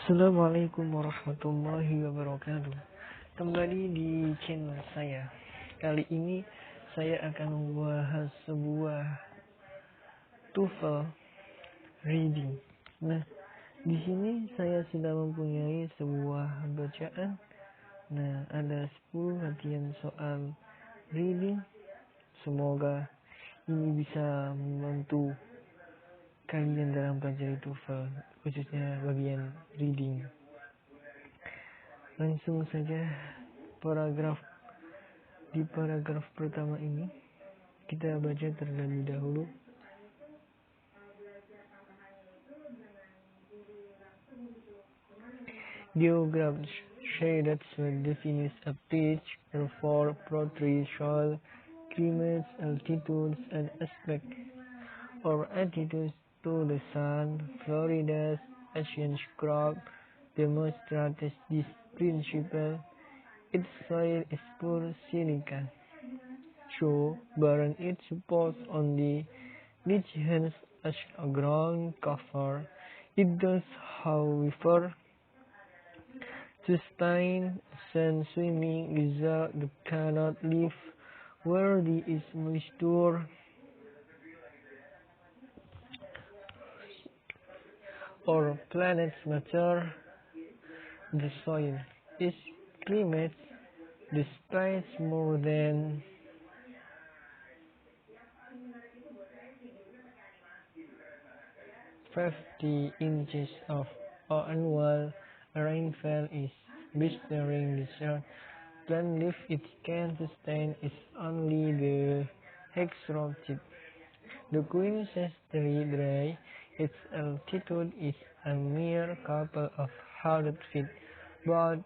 Assalamualaikum warahmatullahi wabarakatuh. Kembali di channel saya. Kali ini saya akan membahas sebuah TOEFL reading. Nah, di sini saya sudah mempunyai sebuah bacaan. Nah, ada 10 latihan soal reading. Semoga ini bisa membantu kalian dalam pelajari TOEFL, khususnya bagian reading. Langsung saja di paragraf pertama ini kita baca terlebih dahulu. Geograph shaded defines a pitch, therefore portrays soil, climates, altitudes, and aspect or attitudes to the sun. Florida's ancient crop demonstrates this principle. Its soil is poor silica, so barren it supports only regions as a ground cover. It does, however, sustain sand swimming lizard that cannot live where there is moisture or planets matter. The soil is climate displays more than 50 inches of annual rainfall is blistering desert. Plant life it can sustain is only the hexroptid. The queen is very dry. Its altitude is a mere couple of 100 feet, but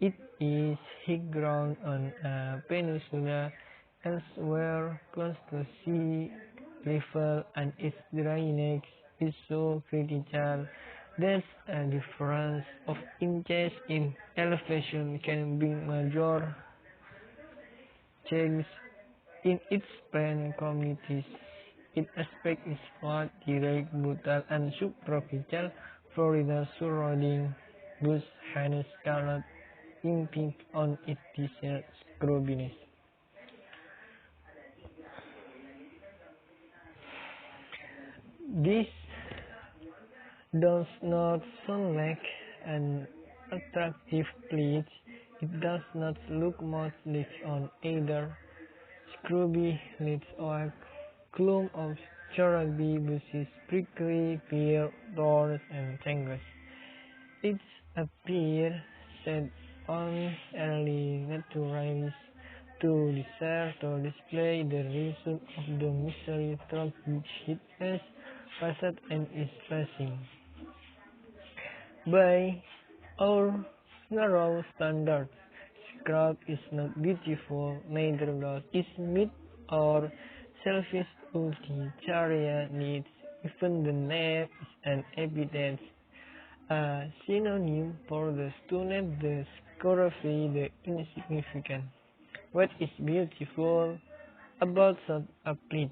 it is high ground on a peninsula elsewhere close to sea level, and its dryness is so critical that a difference of inches in elevation can bring major change in its plant communities. Its aspect is flat, direct, brutal, and subtropical. Florida surrounding bush has colored impact on its desert scrubbiness. This does not sound like an attractive place. It does not look much like on either scrubby leaves or clump of cherubby bushes, prickly pear, thorns, and tangles. It appears set on early naturalists to desire to display the result of the mystery through which it has passed and is passing. By our narrow standards, scrub is not beautiful, neither does its meat or selfish utilitarian needs. Even the name is an evidence, a synonym for the student, the scurvy, the insignificant. What is beautiful about such a place?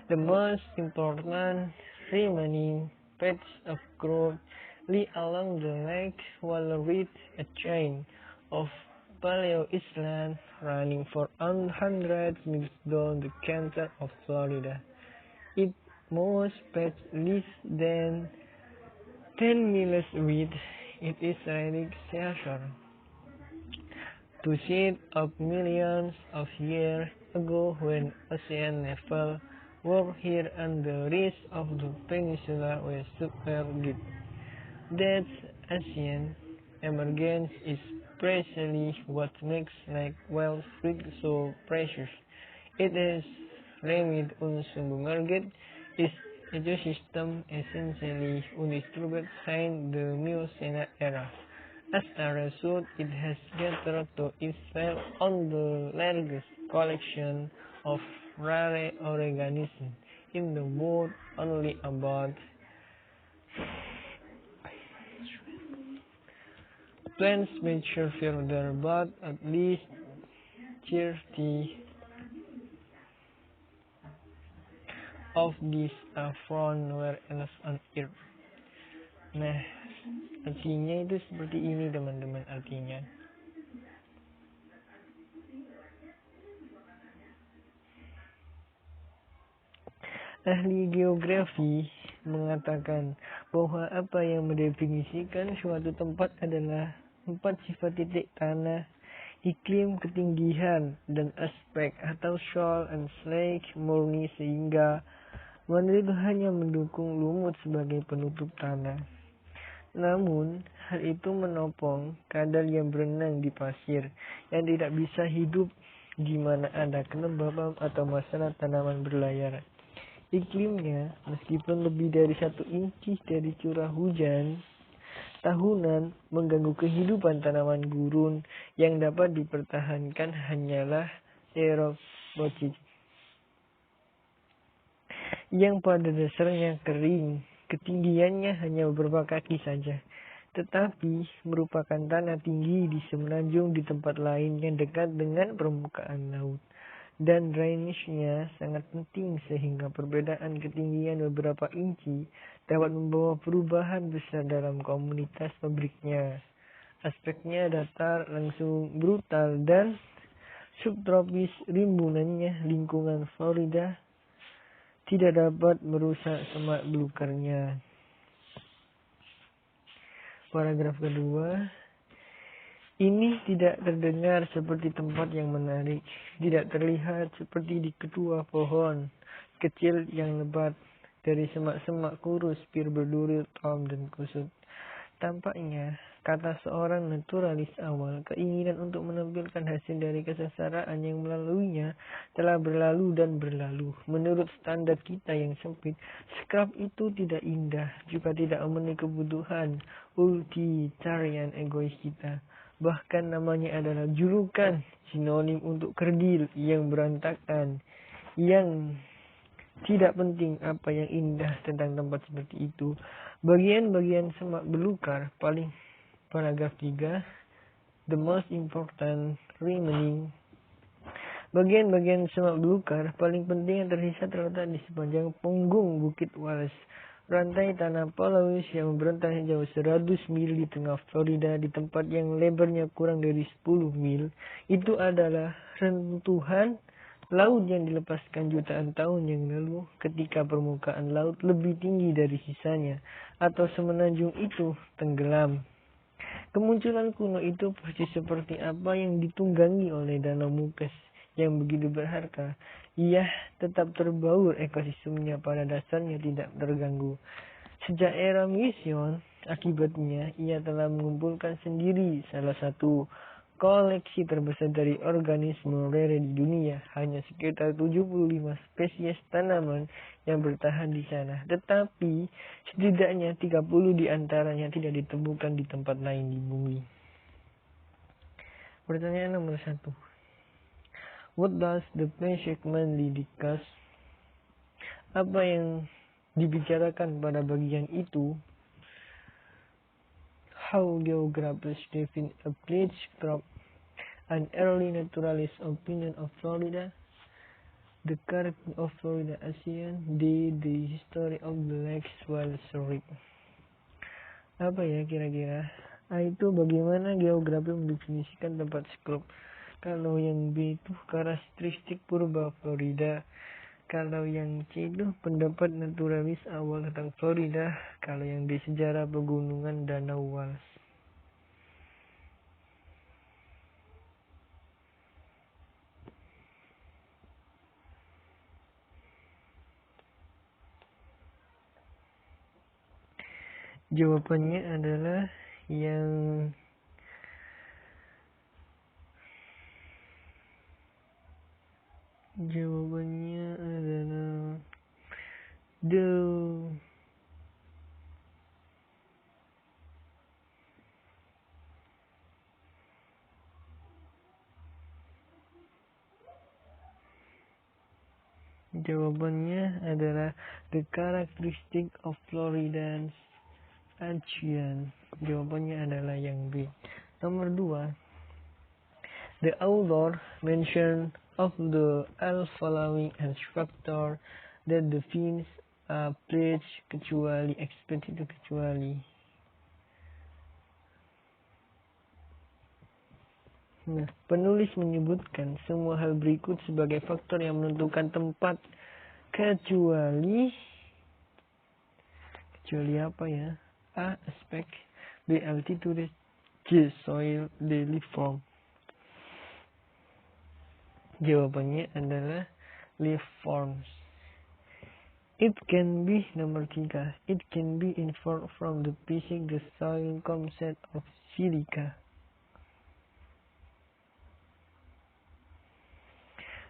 The most important remaining patch of growth lie along the lake, while with a chain of paleo islands running for 100 miles down the center of Florida. Its most patch less than 10 miles width. It is relic seashore. To seed of millions of years ago, when ocean level were here and the rest of the peninsula was super deep. That ocean emergence is precisely what makes Lake Wales Creek so precious. It has remained unsubmerged, its ecosystem essentially undisturbed since the Miocene era. As a result, it has gathered to itself on the largest collection of rare organisms in the world. Only about 20 species further, but at least 30 of these are found nowhere else on Earth. Nah, artinya itu seperti ini teman-teman artinya. Ahli geografi mengatakan bahwa apa yang mendefinisikan suatu tempat adalah 4 sifat titik tanah, iklim, ketinggian, dan aspek atau soil and slate murni sehingga mana itu hanya mendukung lumut sebagai penutup tanah. Namun, hal itu menopang kadal yang berenang di pasir yang tidak bisa hidup di mana ada kelembapan atau masalah tanaman berlayar. Iklimnya, meskipun lebih dari 1 inci dari curah hujan tahunan, mengganggu kehidupan tanaman gurun yang dapat dipertahankan hanyalah erofosis yang pada dasarnya kering, ketinggiannya hanya beberapa kaki saja, tetapi merupakan tanah tinggi di semenanjung di tempat lain yang dekat dengan permukaan laut. Dan drainase-nya sangat penting sehingga perbedaan ketinggian beberapa inci dapat membawa perubahan besar dalam komunitas pabriknya. Aspeknya datar, langsung, brutal, dan subtropis. Rimbunannya lingkungan Florida tidak dapat merusak semak belukarnya. Paragraf kedua. Ini tidak terdengar seperti tempat yang menarik, tidak terlihat seperti di kedua pohon kecil yang lebat dari semak-semak kurus, pir berduri, tom, dan kusut. Tampaknya, kata seorang naturalis awal, keinginan untuk menampilkan hasil dari kesengsaraan yang melaluinya telah berlalu dan berlalu. Menurut standar kita yang sempit, scrap itu tidak indah, juga tidak memenuhi kebutuhan utilitarian egois kita. Bahkan namanya adalah julukan sinonim untuk kerdil yang berantakan, yang tidak penting apa yang indah tentang tempat seperti itu. Bagian-bagian semak belukar paling paragraf 3, the most important remaining. Bagian-bagian semak belukar paling penting yang tersisa terletak di sepanjang punggung Bukit Wallace, rantai tanah Polaris yang membentang sejauh 100 mil di tengah Florida, di tempat yang lebarnya kurang dari 10 mil. Itu adalah rentuhan laut yang dilepaskan jutaan tahun yang lalu ketika permukaan laut lebih tinggi dari sisanya, atau semenanjung itu tenggelam. Kemunculan kuno itu persis seperti apa yang ditunggangi oleh danau Mukes yang begitu berharga. Ia tetap terbaur, ekosistemnya pada dasarnya tidak terganggu. Sejak era mission, akibatnya ia telah mengumpulkan sendiri salah satu koleksi terbesar dari organisme rare di dunia. Hanya sekitar 75 spesies tanaman yang bertahan di sana. Tetapi setidaknya 30 di antaranya tidak ditemukan di tempat lain di bumi. Pertanyaan nomor 1. What does the passage mainly discuss? Apa yang dibicarakan pada bagian itu? How geographers define a plate crop, an early naturalist opinion of Florida, the character of Florida Asian, the history of the lakes while surveying. Apa ya kira-kira? Itu bagaimana geografi mendefinisikan tempat scrub. Kalau yang B itu karakteristik purba Florida. Kalau yang C itu pendapat naturalis awal tentang Florida. Kalau yang D sejarah pegunungan Danau Wallace. Jawabannya adalah yang D. Jawabannya adalah the characteristic of Floridans Asian. Jawabannya adalah yang B. Nomor 2. The author mention of the following as factor that defines a pledge kecuali, expect itu kecuali. Nah, penulis menyebutkan semua hal berikut sebagai faktor yang menentukan tempat kecuali apa ya? A. Aspek, B. Altitude, C. Soil, D. Life form. Jawabannya adalah life forms. It can be nomor 3. It can be inferred from the basic the soil concept of silica.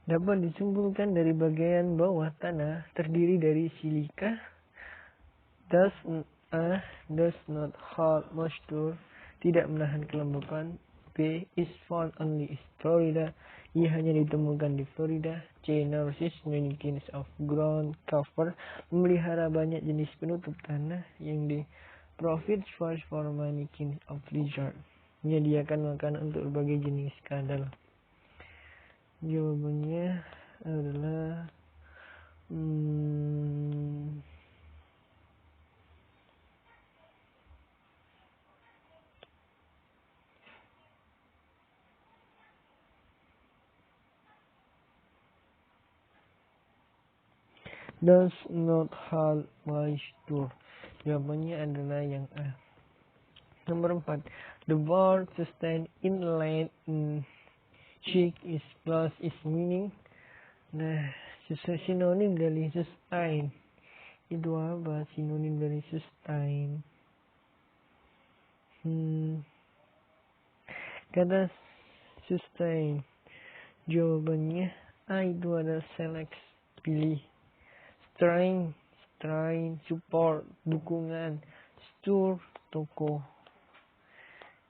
Dapat disimpulkan dari bagian bawah tanah terdiri dari silika. Does not hold moisture, tidak menahan kelembapan. B. Is found only in Florida, ia hanya ditemukan di Florida. C. Nourishes many kinds of ground cover, memelihara banyak jenis penutup tanah. Yang D. Provides for many kinds of lizard, menyediakan makanan untuk berbagai jenis kadal. Jawabannya adalah does not hold moisture. Jawabannya adalah yang A. Nomor 4. The word sustain in land in Czech is plus is meaning. Nah, sinonim dari sustain itu apa? Sinonim dari sustain. Kata sustain. Jawabannya A itu ada select, pilih. Strain, support, dukungan. Store, toko.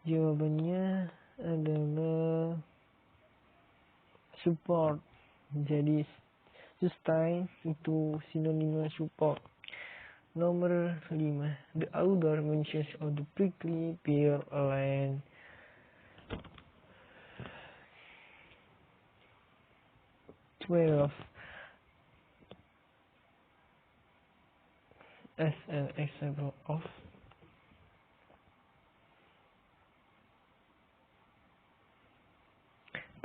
Jawabannya adalah support. Jadi sustain itu sinonimnya support. Nomor 5. The author mentions of the prickly pear land. As an example of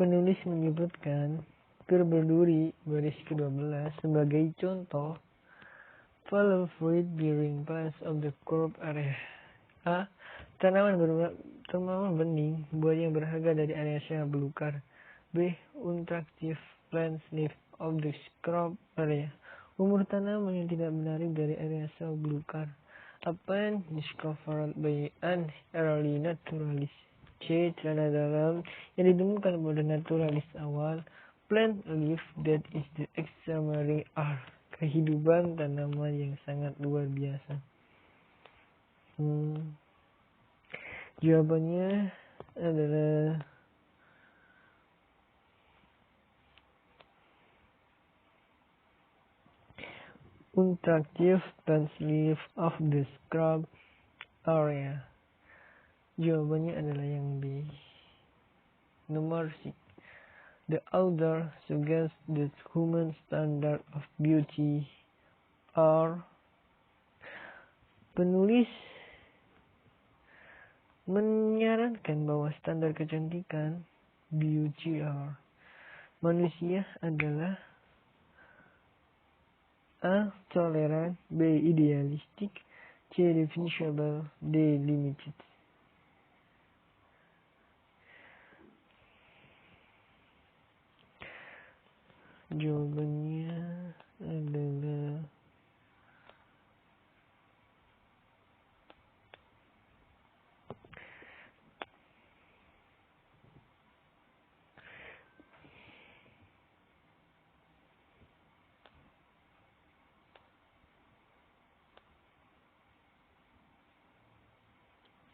penulis menyebutkan pir berduri baris ke-12 sebagai contoh follow fruit bearing plants of the crop area. A. Tanaman bening buah yang berharga dari area yang belukar. B. Unattractive plants live of the crop area. Umur tanaman yang tidak menarik dari area sel belukar. A plant discovered by an early naturalist. C. Celana dalam yang ditemukan pada naturalis awal. Plant life that is the extraordinary art. Kehidupan tanaman yang sangat luar biasa. Jawabannya adalah unattractive plants live of the scrub area. Jawabannya adalah yang B. Nomor 6. The author suggests that human standard of beauty are. Penulis menyarankan bahwa standar kecantikan beauty are. Manusia adalah A. Tolerant, B. Idealistic, C. Definitional, D. Limited. Jawabannya adalah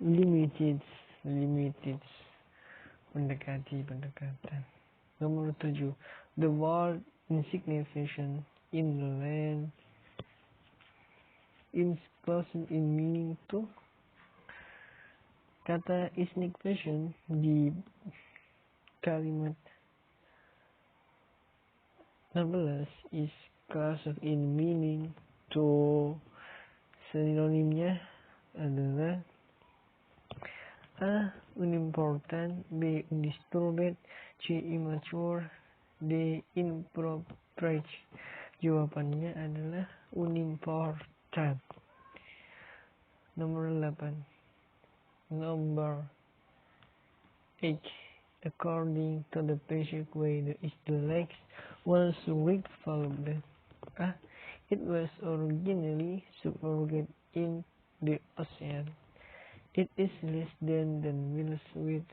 limited. Pendekatan. Nomor 7. The word insignificant in the land is close in meaning to. Kata insignificant di kalimat 16 is close in meaning to. Sinonimnya adalah A. unimportant, B. undisturbed, C. immature, D. inappropriate. Jawabannya adalah unimportant. Nomor 8. Number 8. According to the basic way is the legs once Rick followed A. It was originally submerged in the ocean. It is less than miles width.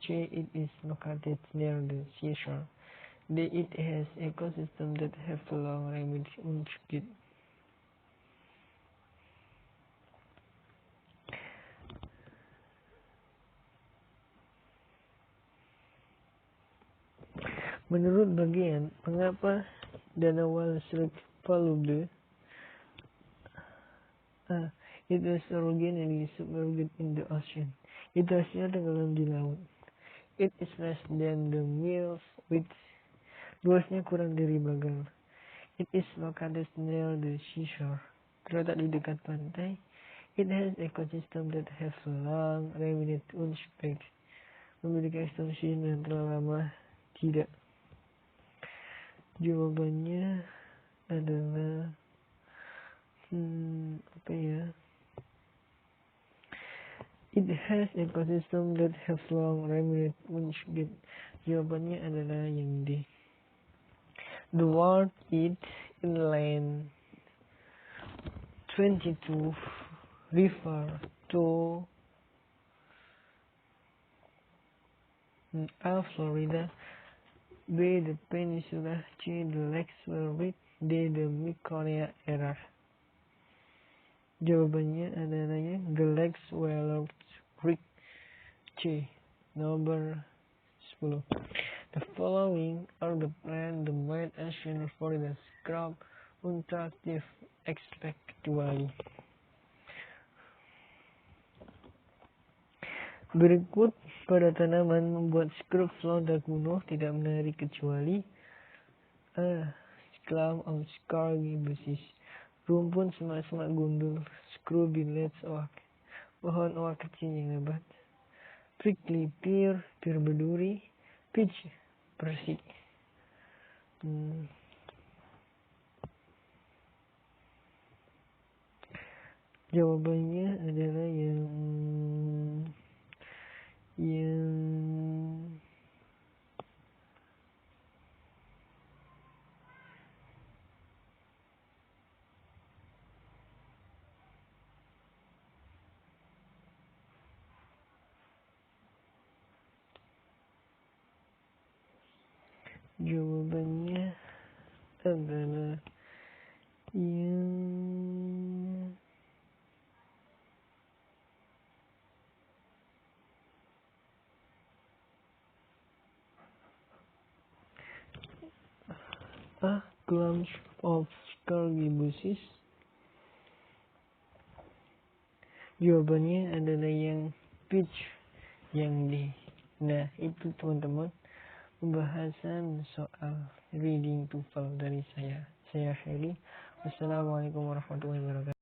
C. It is located near the seashore. D. It has ecosystem that have long remaining unscathed. Menurut bagian, mengapa danau Rick followed A. It was originally submerged in the ocean. Itu aslinya tenggelam di laut. It is less than the miles width. Luasnya kurang dari bagal. It is located near the seashore. Terletak di dekat pantai. It has ecosystem that have long remained unspeaked. Memiliki ekstensi yang telah lama tidak. Jawabannya adalah apa ya? It has ecosystem that have long remained unspeaked. Jawabannya adalah yang D. The word it inland 22 refer to A. Florida, B. the peninsula, C. the lakes were rich, D. the Mikoria era. Jawabannya adalah the lakes were rich. C. Nomor 10. The following are the plant the white Asian Florida scrub unattractive expectually. Berikut pada tanaman membuat scrub Florida kuno tidak menarik kecuali A. Clump of scraggy bushes, rumpun semak-semak gundul, scrubby leaves oak, pohon oak kecil yang lebat, prickly pear, pear berduri, peach, persik. Jawabannya adalah yang jawabannya adalah yang A. Clumps of scraggy bushes. Jawabannya adalah yang peach, yang D. Nah, itu teman-teman pembahasan soal reading TOEFL dari saya. Saya Heri. Wassalamualaikum warahmatullahi wabarakatuh.